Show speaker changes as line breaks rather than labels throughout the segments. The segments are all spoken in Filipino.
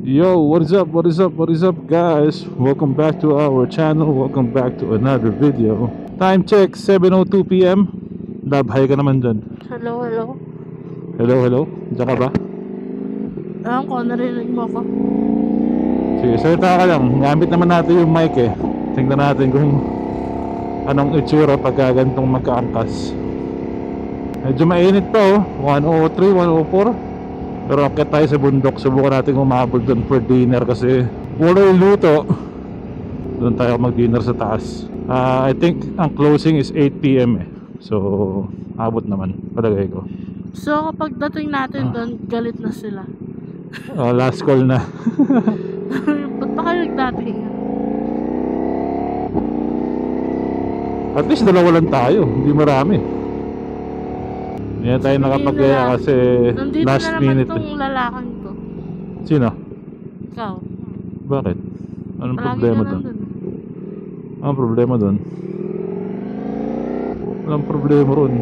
Yo, what is up, what is up, what is up, guys? Welcome back to our channel. Welcome back to another video. Time check, 7:02 p.m. Lab, hi ka naman dyan.
Hello, hello.
Hello, hello. Diyan ka ba?
Alam ko, narinig mo ako.
Sige, salita ka lang. Gamit naman natin yung mic eh. Tingnan natin kung anong itsura pagka ganitong magkaangkas. Medyo mainit pa oh. 103, 104. Pero akit tayo sa bundok. Subukan natin umabot doon for dinner kasi wala yung luto. Doon tayo mag-dinner sa taas. I think ang closing is 8 p.m. eh. So, abot naman. Palagay ko.
So, kapag dating natin doon, galit na sila.
Last call na.
Ba't pa kayo nagdating?
At least dalawa lang tayo. Hindi marami. Hindi na tayo nakapagaya kasi
Nandito
last
na naman
minute.
itong lalakan ko.
Sino?
Ikaw.
Bakit? Anong
Palagi
problema
ka
doon?
nandun.
Anong problema doon? Walang problema ron.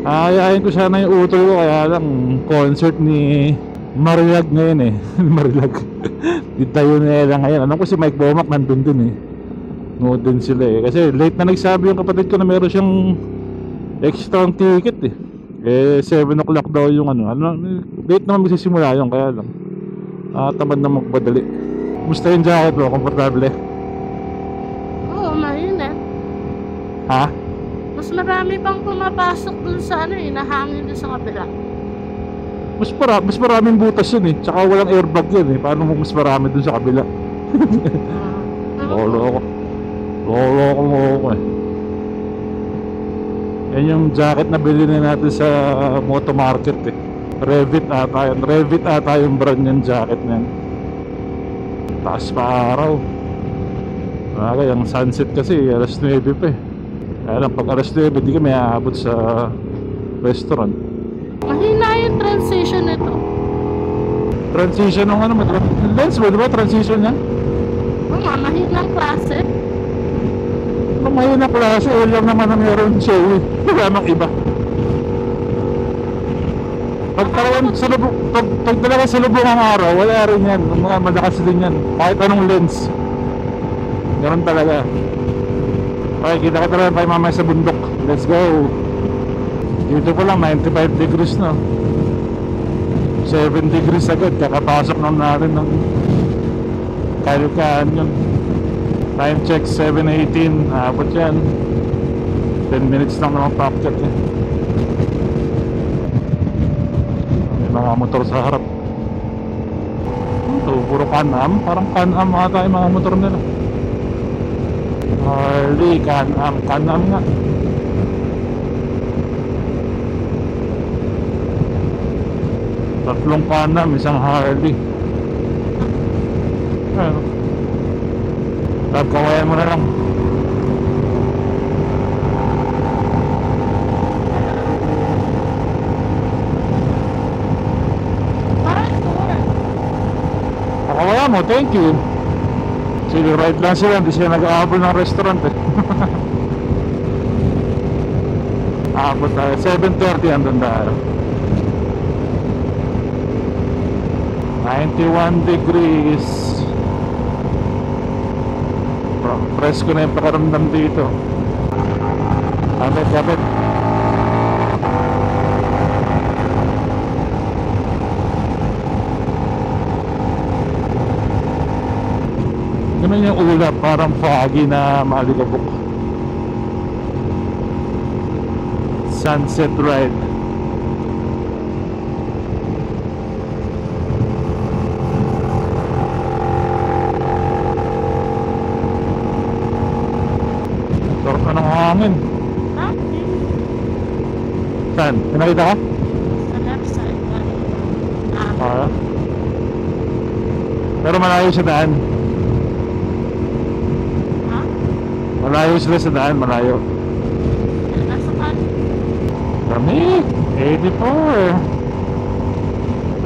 Ayayin ko sana yung utol ko, kaya lang concert ni Marilag ngayon eh. Marilag. Di tayo nila ngayon. Alam ko si Mike Bomac nandun dun eh. Nood din sila eh. Kasi late na nagsabi yung kapatid ko na meron siyang extra ticket eh. 7 o'clock daw yung late naman magsisimula yun, kaya lang tamad na magpadali. Musta yung jacket mo? Komportable?
Oo, mainit.
Ha?
Mas marami pang pumapasok dun sa nahangin dun sa kabila.
Mas maraming butas yun eh. Tsaka walang airbag yun eh. Paano mo mas marami dun sa kabila? Lolo ko eh. Yan yung jacket na bilhin natin sa Moto Market eh. Revit ata yung brand yung jacket na yan. Taas pa araw. Kaya ang sunset kasi alas 9 pa eh. Kaya lang pag alas 9 di kami aabot sa restaurant.
Mahina yung transition nito.
Transition ng lens mo, di ba? Transition yan?
Oo nga, mahinang klase.
Kung mahina klase, lang naman na meron siya eh. Wala namang iba. Pag talaga sa lubong ang araw, wala rin yan. Mga malakas din yan. Kahit anong lens. Ganun talaga. Okay, kita lang tayo mamaya sa bundok. Let's go. Dito pa lang 95 degrees na. 7 degrees agad. Kakapasok na natin ng Caloocan yun. Time check 7:18. Abot yan. 10 minutes lang naman pa-upcut eh. May mga motor sa harap. Ito, puro Can-Am. Parang Can-Am ata yung mga motor nila. Harley, Can-Am nga. Tatlong Can-Am, isang Harley. Ayun. Tagkawayan mo na lang. Pakawayan mo, thank you. Sige, right lang sila, hindi sila nag-aabol ng restaurant eh. Aabot tayo, 7:30 andun tayo. 91 degrees. Presko na yung pakaramdam dito. Kapit. Ganun yung ulap, parang foggy na maligabok. Sunset ride. Sarap na ng hangin.
Ha?
Saan? Pinakita ka?
Sa left side.
Pero malayo sa daan.
Ha?
Malayo sila sa daan, malayo.
Nasa kanan.
Kami, 84.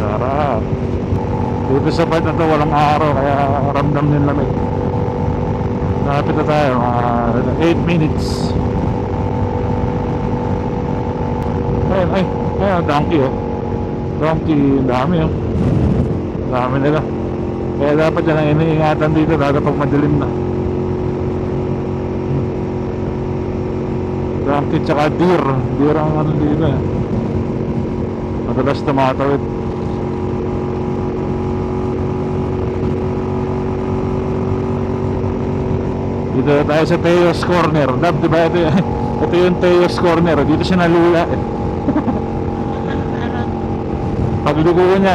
Sarap. Dito sa part na to walang araw, kaya ramdam yung lamig. Napit na tayo, 8 minutes. Ay, Ayan, donkey oh. Donkey, dami oh. Dami nila. Kaya dapat yan ang iniingatan dito lalo pag madilim na. Donkey tsaka deer. Deer ang ano dito eh. Madalas tumatawid. Dito tayo sa Teos Corner. Love, diba? Ito yung Teos Corner. Dito siya nalula eh. Pagligo niya,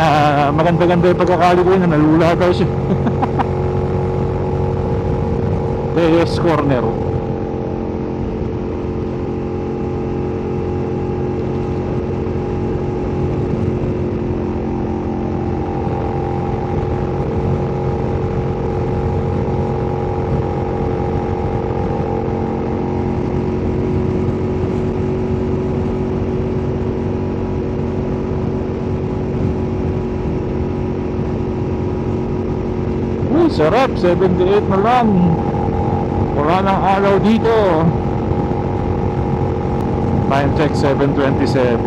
maganda-ganda yung pagkakaligo niya, nalula daw siya. Teos Corner. Sarap, 78 na lang. Wala nang araw dito. Time check 7:27.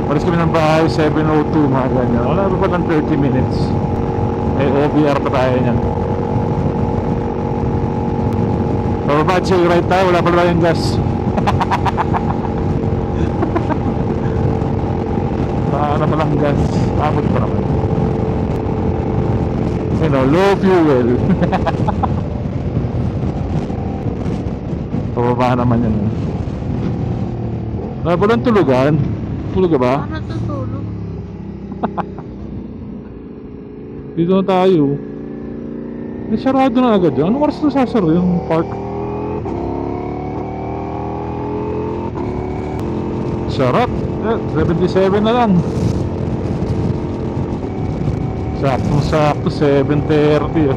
Malis kami ng bahay 7:02 mga ganyan. Wala pa ng 30 minutes. May OBR pa tayo niyan. Pababa, chill right tayo. Wala pa lang yung gas. Saan na palang gas? Abot pa naman. You know, low fuel. Pababa naman yan. Wala ba lang tulugan? Tulog ka ba?
Ano natutulog?
Dito na tayo. Eh, sarado na agad yun. Anong oras na sasaro yung park? Sarap. 77 na lang. Sakto 7:30 eh.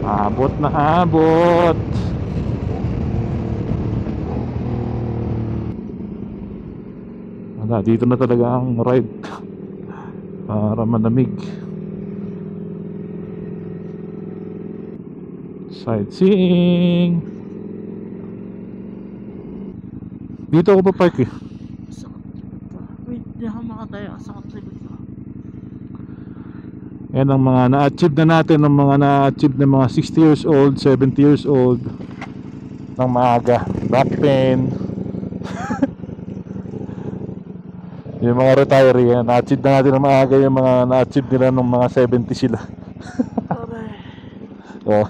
Abot na abot. Wala, dito na talaga ang ride. Para malamig. Sightseeing. Dito ako pa park eh.
Sakit pa. Wait, di ako makatayo. Sakit likod ko.
Yan ang mga na-achieve na natin, ng mga na-achieve na mga 60 years old, 70 years old ng maaga. Back pain. Yung mga retiree, na-achieve na natin ng maaga yung mga na-achieve nila nung mga 70 sila. Oh.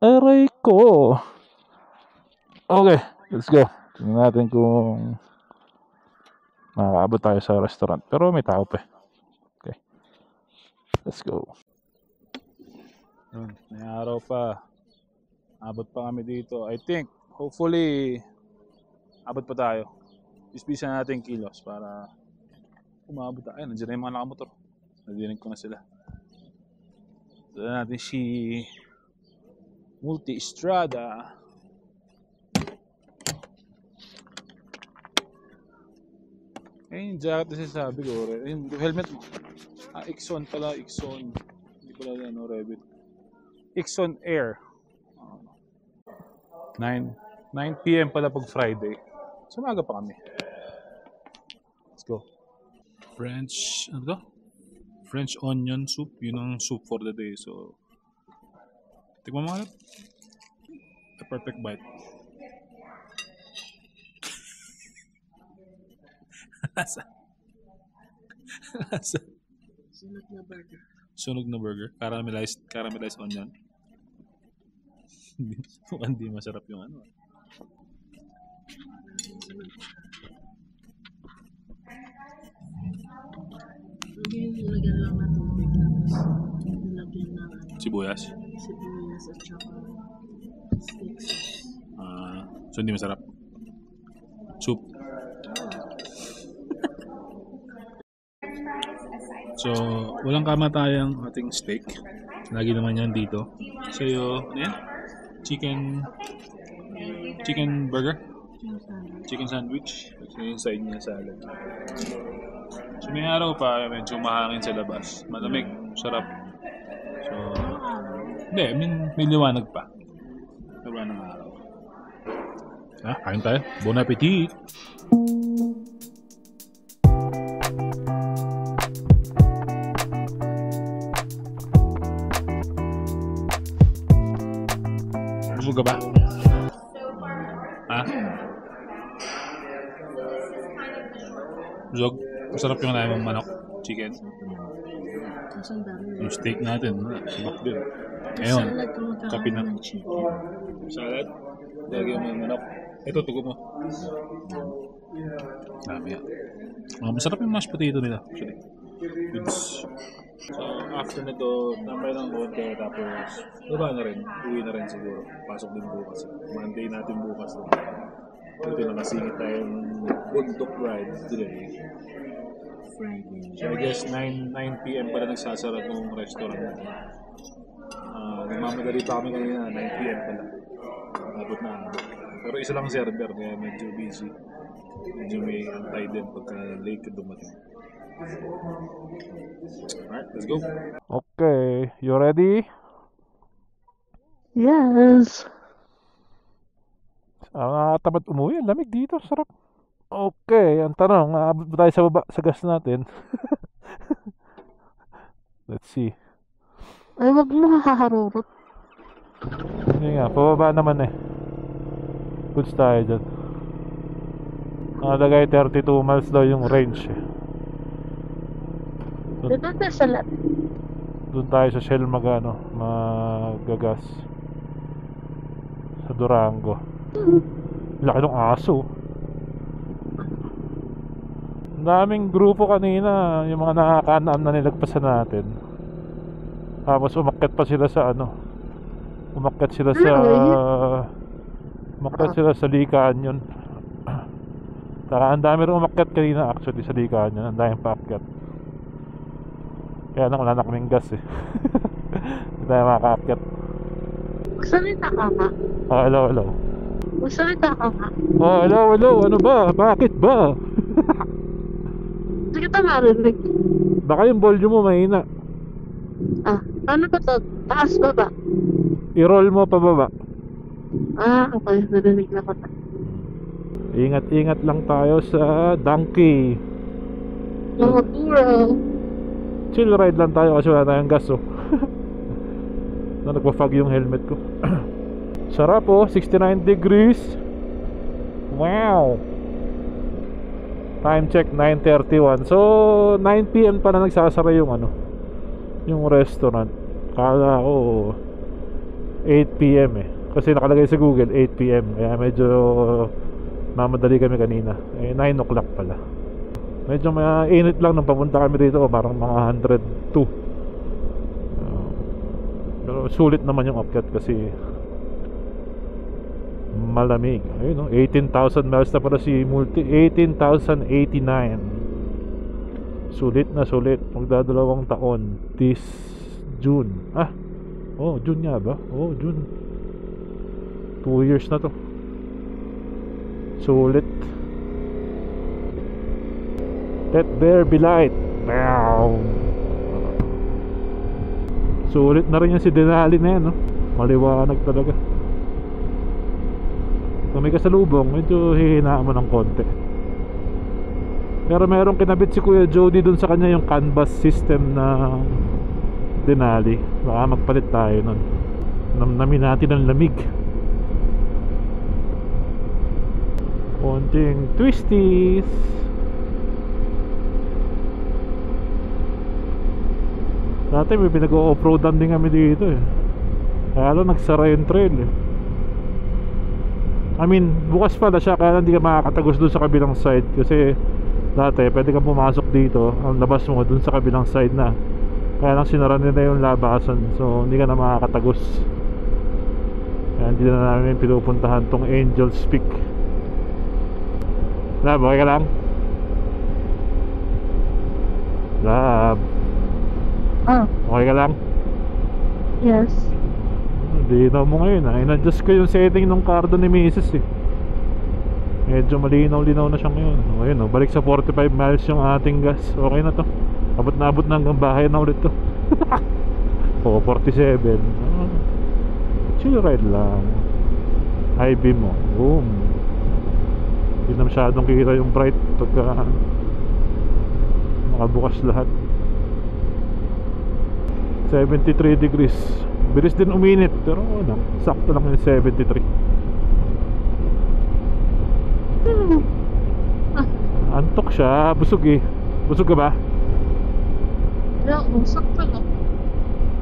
Aray ko. Okay, let's go. Tingnan natin kung makakaabot tayo sa restaurant. Pero may tao pa eh. Okay. Let's go. May araw pa. Abot pa kami dito. I think, hopefully, abot pa tayo. Bisbisan natin kilos para umabot tayo. Ayun, nandiyan na yung mga nakamotor. Nadinig ko na sila. Dala natin si Multi Estrada. Yung jacket na sinasabi ko, yung helmet mo. Ixon pala, Ixon. Hindi pala ano, Revit. Ixon Air. 9 PM pala pag Friday. Sumaga pa kami. Let's go. French, ano to? French onion soup. Yun ang soup for the day. So, tikman mo nga. The perfect bite. Lasa.
Sunog na burger.
Sunog na burger. Caramelized onion. Mukhang di masarap yung ano.
Hindi nilagyan lang na tubig. Tapos nilagyan na
Sibuyas.
sibuyas at saka steak sauce.
So hindi masarap. Soup. So, walang kamatayang ating steak. Lagi naman yan dito. Sa'yo, ano yan? Chicken burger? Chicken sandwich. Ito yung side niya, salad. So, may araw pa, medyo mahangin sa labas. Malamig, sarap. So, hindi, may liwanag pa. Liwanag ng araw. Kain tayo. Bon appetit! Busog ka ba? Ha? Busog? Masarap yung namin manok. Chicken. Yung steak natin. Sabak din. Ngayon, kape na. Salad? Lagyan mo yung manok. Ito, tugo mo. Dami yan. Masarap yung mashed potato nila. Actually. Goods. So, after nito, tambay lang konti. Tapos, baba na rin. Uwi na rin siguro. Pasok din bukas. Monday natin bukas. Ito na nasingit tayong bundok ride today.
Friday.
So, I guess 9 p.m. pala nagsasara ng restaurant. Nagmamadali pa kami kanina, 9 p.m. pala. Abot na abot. Pero isa lang server, kaya medyo busy. Medyo may antay din pagka late ka dumating. Alright, let's go. Okay, you ready?
Yes.
Tamad umuwi, ang lamig dito, sarap. Okay, ang tanong, abot ba tayo sa baba sa gas natin? Let's see.
Ay, wag mo haharurot.
Hindi nga, pababa naman eh. Goods tayo dyan. Nakalagay 32 miles daw yung range eh.
Dito na sa lahat.
Doon tayo sa Shell magagas. Sa Durango. Laki ng aso. Ang daming grupo kanina, yung mga nakakaanam na nilagpasan natin. Tapos umakyat pa sila sa umakyat sila sa Lee Canyon. Saka ang dami rin umakyat kanina actually sa Lee Canyon. Ang daming paakyat. Kaya wala na kaming gas eh. Hindi tayo makakaakyat.
Magsalita ka nga.
Hello.
Magsalita ka nga.
Hello. Ano ba? Bakit ba?
Hindi kita marinig.
Baka yung volume mo mahina.
Ano ba to? Taas ba ba?
I-roll mo pababa.
Okay. Narinig na ko na.
Ingat lang tayo sa donkey.
Namaturo.
Chill ride lang tayo kasi wala tayong gas nagpa-fog yung helmet ko. Sarap 69 degrees. Wow. Time check 9:31. So 9 p.m. pa na nagsasara yung yung restaurant. Kala ko 8 p.m. Kasi nakalagay sa Google 8 p.m. Kaya medyo mamadali kami kanina. 9 o'clock pala. Medyo mainit lang nung papunta kami dito, parang mga 102. Pero sulit naman yung akyat kasi malamig. Ayun 18,000 miles na pala si Multi. 18,089. Sulit na sulit. Magdadalawang taon this June. June nga ba? June. 2 years na to. Sulit. Let there be light. Wow. Sulit na rin yan si Denali na yan, maliwanag talaga. Kung may kasalubong, medyo hihinaan mo ng konti. Pero merong kinabit si Kuya Jody dun sa kanya yung canvas system na Denali. Baka magpalit tayo nun. Namnamin natin ang lamig. Konting twisties. Dati may pinag-o-offroadan din kami dito Kaya lang nagsara yung trail I mean, bukas pala siya kaya hindi ka makakatagos dun sa kabilang side. Kasi dati pwede kang pumasok dito, ang labas mo dun sa kabilang side na. Kaya lang sinara nila yung labasan, so hindi ka na makakatagos. Kaya hindi na namin pinupuntahan tong Angel's Peak. Lab, okay ka lang? Lab, okay ka lang?
Yes.
Linaw mo ngayon in-adjust ko yung setting ng car doon ni Mrs. Medyo malinaw-linaw na siya ngayon. Ayun balik sa 45 miles yung ating gas. Okay na to. Abot na hanggang bahay na ulit to. 47. Chill ride lang. High beam mo. Boom. Hindi na masyadong kita yung bright pagka nakabukas lahat. 73 degrees. Bilis din uminit, pero ano, sakto lang yung 73. Antok siya, busog eh. Busog ka ba?
Sakto lang.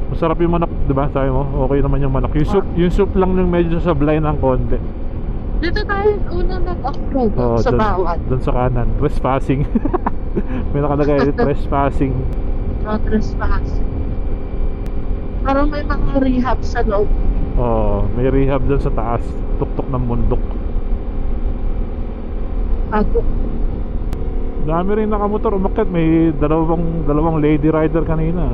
Masarap yung manok, di ba? Sabi mo, okay naman yung manok. Yung soup lang yung medyo sablay ng konti.
Dito tayo una nag-off-road sa bawat.
Doon sa kanan, trespassing. May nakalagay, trespassing.
No trespassing. Parang may mga rehab sa loob.
May rehab doon sa taas, tuktok ng bundok. Dami rin nakamotor umakyat, may dalawang lady rider kanina.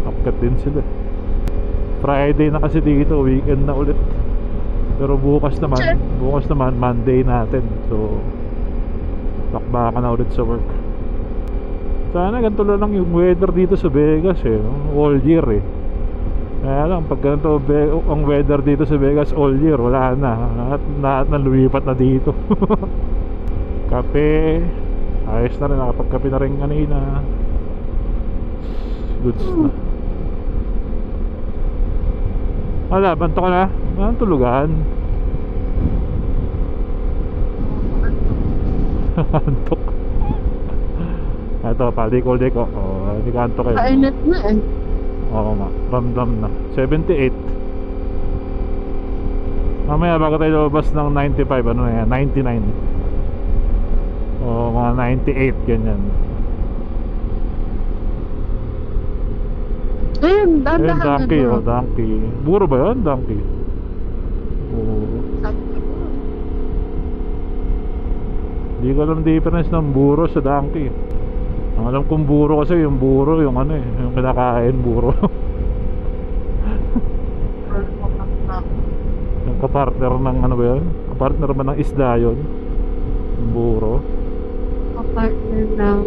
Umakyat din sila. Friday na kasi dito, weekend na ulit. Pero bukas naman Monday natin. So takba ka na ulit sa work. Sana ganito lang yung weather dito sa Vegas eh, no? All year eh. Kaya lang pag ganito ang weather dito sa Vegas all year, wala na. Lahat na lumipat na dito. Kape, ayos na rin, nakapagkape na rin kanina. Goods na. Wala, banto ka na? Anong tulugan? Antok. Ito, paliko-liko. Hindi ka antok eh.
Kainit na eh.
Oo nga, ramdam na. 78. Mamaya bago tayo lumabas ng 95, ano na yan, 99. Mga 98, ganyan.
Ayun,
Ayun, donkey, donkey. Buro ba yun, donkey? Oo. Hindi ko alam difference ng buro sa donkey. Ang alam kong buro kasi yung buro, yung ano eh, yung kinakain buro. Yung kapartner ng ano ba yun? Kapartner ba ng isda yun? Yung buro.
Kapartner ng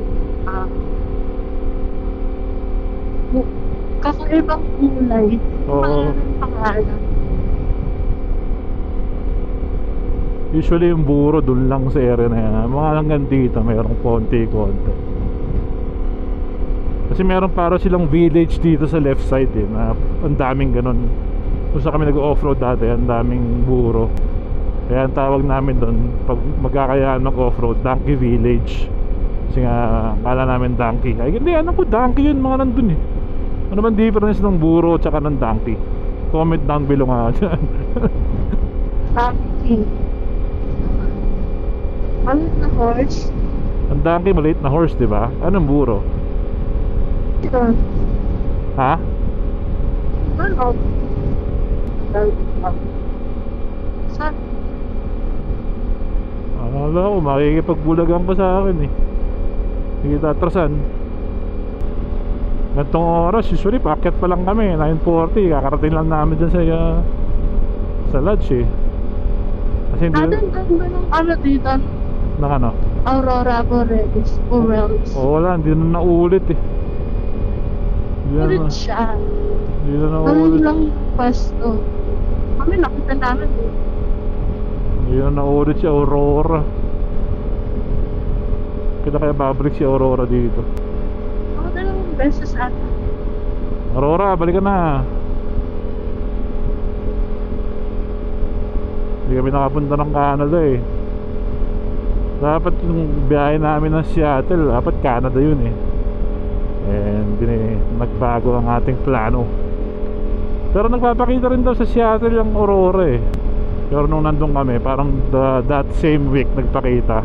kakaibang kulay.
Oo.
Pangalan.
Usually yung buro dun lang sa area na yan. Mga hanggang dito mayroong konti-konti. Kasi meron para silang village dito sa left side eh, na ang daming ganun. Kung saan kami nag-offroad dati, ang daming buro. Kaya ang tawag namin doon pag magkakayaan ng offroad, Donkey Village. Kasi nga kala namin donkey. Ay hindi, ano ko, donkey yun, mga nandun eh. Ano man difference ng buro at saka ng donkey? Comment down below nga dyan.
Donkey. Maliit na horse.
Ang donkey maliit na horse, di ba? Anong buro?
Yun.
Ha?
Ano? Saan?
Akala ko makikipagbulagan pa sa akin eh. Sige, tatrasan. Gantong oras, usually paakyat pa lang kami, 9:40, kakarating lang namin dyan sa lodge eh. Kasi hindi
Ganda ng ano dito?
ng ano?
Aurora Borealis.
Wala, hindi na naulit eh.
Ulit siya.
Hindi na
Ano
naulit.
lang pasto. Kami nakita namin eh.
Hindi na naulit si Aurora. Kita kaya babalik si Aurora dito.
Ako dalawang beses ata.
Aurora, balik ka na. Hindi kami nakapunta ng Canada eh. Dapat yung biyahe namin ng Seattle, dapat Canada yun eh. And nagbago ang ating plano. Pero nagpapakita rin daw sa Seattle yung Aurora eh. Pero nung nandun kami, parang that same week nagpakita.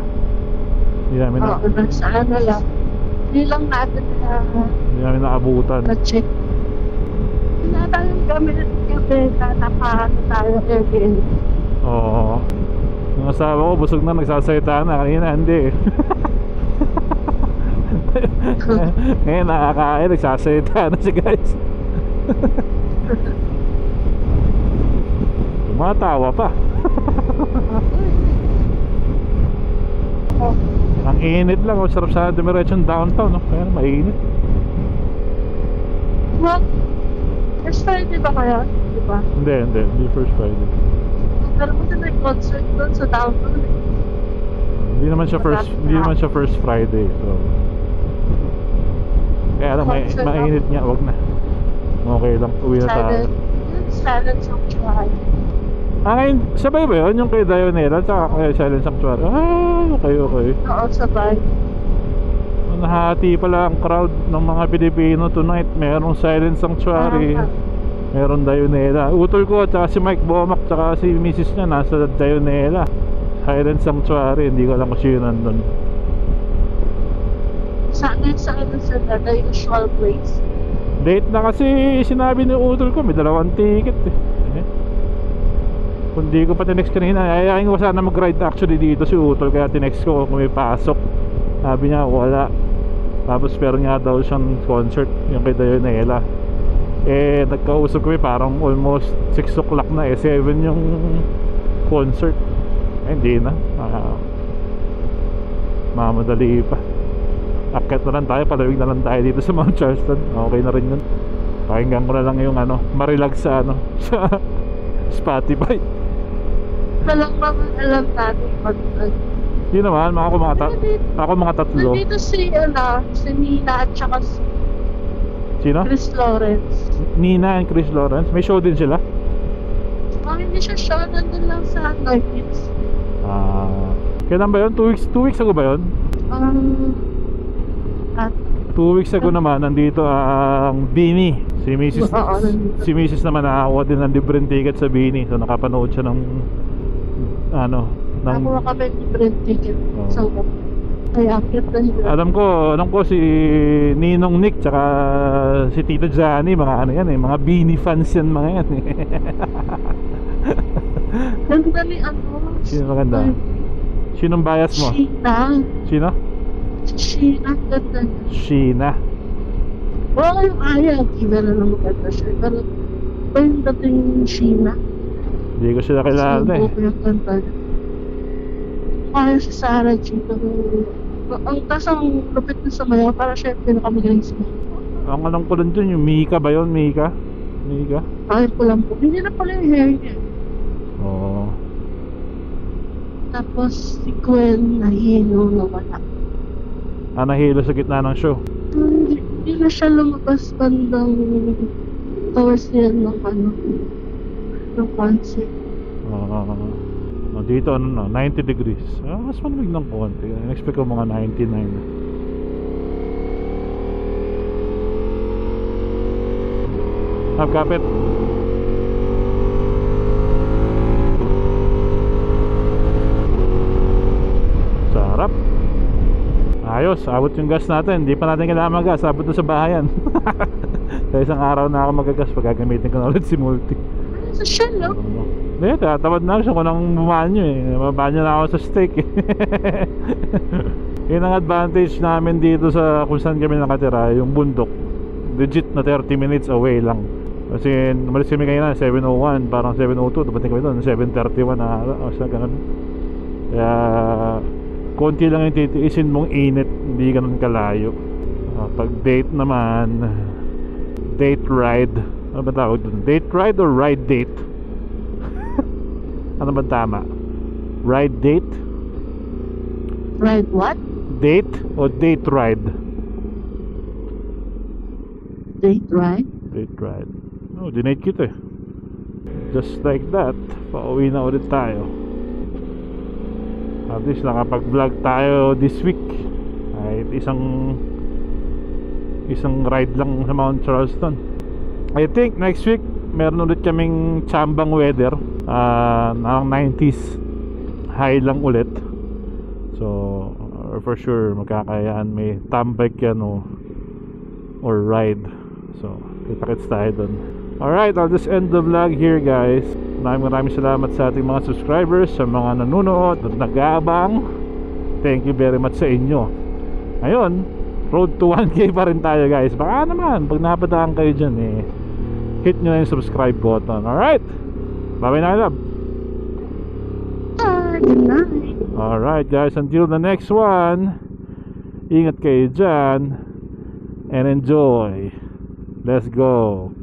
Hindi namin
sa ano lang. Hindi lang natin
hindi namin naabutan.
na-check. Hindi natin kami napaano tayo again.
Oo. Yung asawa ko busog na, nagsasalita na. Kanina hindi eh. Ngayon nakakain, nagsasalita na si guys. Tumatawa pa. Ang init lang, sarap sana dumiretsyon downtown, no? Kaya mainit.
Well, first Friday ba kaya? Diba?
Hindi first Friday.
Pero kasi may concert doon sa downtown.
Hindi naman siya first Friday. So kaya lang
Concert
mainit nga, wag na. Okay lang, uwi na tayo.
Silent Sanctuary.
Ngayon, sabay ba yun? Yung kay Dionela tsaka kay Silent Sanctuary? Okay.
Oo, sabay.
Nahati pala ang crowd ng mga Pilipino tonight. Merong Silent Sanctuary, meron Dionela. Utol ko at saka si Mike Bomac tsaka si Mrs. niya nasa Dionela. Silent Sanctuary, hindi ko alam kung sino nandun.
Sana yung Silent Sanctuary, the usual place.
Late na kasi sinabi ni Utol ko, may 2 ticket eh. Kung di ko pa tinext kanina, ayayin ko sana mag-ride actually dito si Utol, kaya tinext ko kung may pasok. Sabi niya wala. Tapos pero nga daw siyang concert, yung kay Dionela. Nagkausap kami parang almost 6 o'clock na 7 yung concert. Hindi na, mamadali pa. Akit na lang tayo, palawig na lang tayo dito sa Mount Charleston. Okay na rin yun. Pakinggan ko na lang yung marilag sa sa Spotify.
Walang naman alam natin pag
Hindi naman, ako mga tatlo.
nandito si Nina at saka si
Sino?
Chris Lawrence.
Nina and Chris Lawrence. May show din sila?
Hindi siya show, nandun lang sa Northeast.
Kailan ba yun? 2 weeks ago ba yun?
At
2 weeks ago naman, nandito ang Bini. Si Mrs. naman nakakuha din ng libreng ticket sa Bini. So nakapanood siya ng
nakuha kami different ticket. So, kaya akit na nila.
Alam ko si Ninong Nick tsaka si Tito Johnny, mga yan mga Bini fans yan, mga yan
Ganda ni
Sino maganda? Sinong bias mo?
Sheena.
Sino?
Sheena, ganda niya.
Sheena.
Oo, yung Aya, iba na lang maganda siya. Pero, yung dating Sheena.
Hindi ko sila kilala eh.
Yung ganda niya. Kaya si Sarah G. Tas ang lupit na sa maya, para siya yung pinakamagaling sa maya.
Ang alam ko lang dun, yung Mika ba yun? Mika?
Kaya ko lang po. Hindi na pala yung hair niya.
Oo.
Tapos si Gwen nahihilo na wala.
Nahilo sa gitna ng show.
Hindi na siya lumabas bandang towards niya ng ng concert.
Dito 90 degrees. Mas malamig ng konti. Expect ko mga 99. Kapit. Sarap. Ayos, abot yung gas natin. Hindi pa natin kailangan mag-gas, abot na sa bahayan. Kaya isang araw na ako mag-gas pag gagamitin ko na ulit si Multi.
Sa Shell, no?
Hindi, tatawad na siya kung nang bumanyo eh. Mabanyo na ako sa steak eh. Yun ang advantage namin dito sa kung saan kami nakatira, yung bundok. Legit na 30 minutes away lang. Kasi umalis kami kanina 7:01, parang 7:02, dapat kami doon 7:31 na ganun. Kaya konti lang yung titiisin mong init, hindi ganun kalayo. Pag date naman, date ride, ano ba tawag doon? Date ride or ride date? Ano ba tama? Ride date?
Ride what?
Date o date ride?
Date ride?
Date ride. Oh, dinate kita eh. Just like that, pauwi na ulit tayo. At least nakapag-vlog tayo this week. Kahit isang ride lang sa Mount Charleston. I think next week meron ulit kaming tsambang weather. Ng 90s high lang ulit. So for sure magkakayaan, may tambike yan or ride. So kita-kits tayo dun. Alright, I'll just end the vlog here, guys. Maraming salamat sa ating mga subscribers, sa mga nanonood at nag-aabang. Thank you very much sa inyo. Ngayon, road to 1K pa rin tayo, guys. Baka naman pag napadaan kayo dyan hit nyo na yung subscribe button. Alright, bye-bye na, love.
Good night.
Alright, guys, until the next one, ingat kayo dyan and enjoy. Let's go.